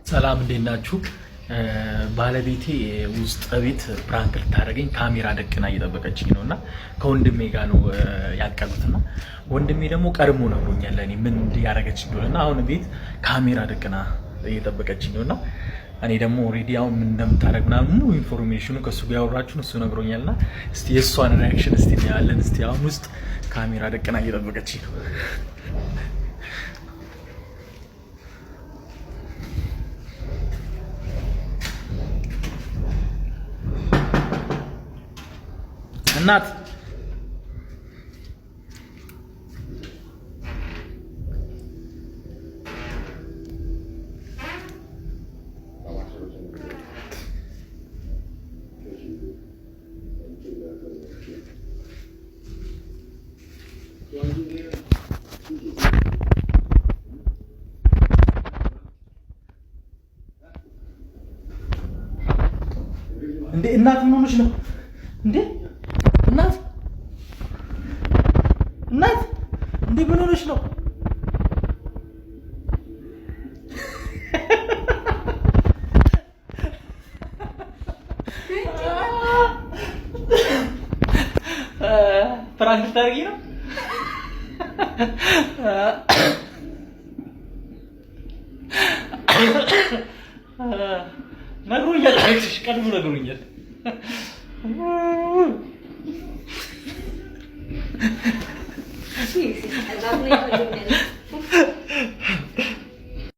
ሰላም እንዴት ናችሁ? ባለቤቴ ውስጥ ቤት ፕራንክ ልታደርገኝ ካሜራ ደቅና እየጠበቀችኝ ነውና ከወንድሜ ጋር ነው ያቀዱትና ወንድሜ ደግሞ ቀድሞ ነግሮኛል ለኔ ምን እንዲያረጋች እንደሆነና አሁን ቤት ካሜራ ደቅና እየጠበቀችኝ ነውና እኔ ደግሞ ኦሬዲ አሁን ምን እንደምታደርግ ምናምን ሙሉ ኢንፎርሜሽኑ ከሱ ጋር ያወራችሁ እሱ ነግሮኛልና እስቲ የሷን ሪአክሽን እስቲ እናያለን። እስቲ አሁን ውስጥ ካሜራ ደቅና እየጠበቀችኝ ነው። እናት እንዴ እናት ምን ሆነሽ ነው እንዴ? እናት እንዴ ምን ሆነሽ ነው? ፕራንክ ታርጊ ነው? ነግሮኛል። አይሽ ቀድሞ ነግሮኛል። Sí, sí,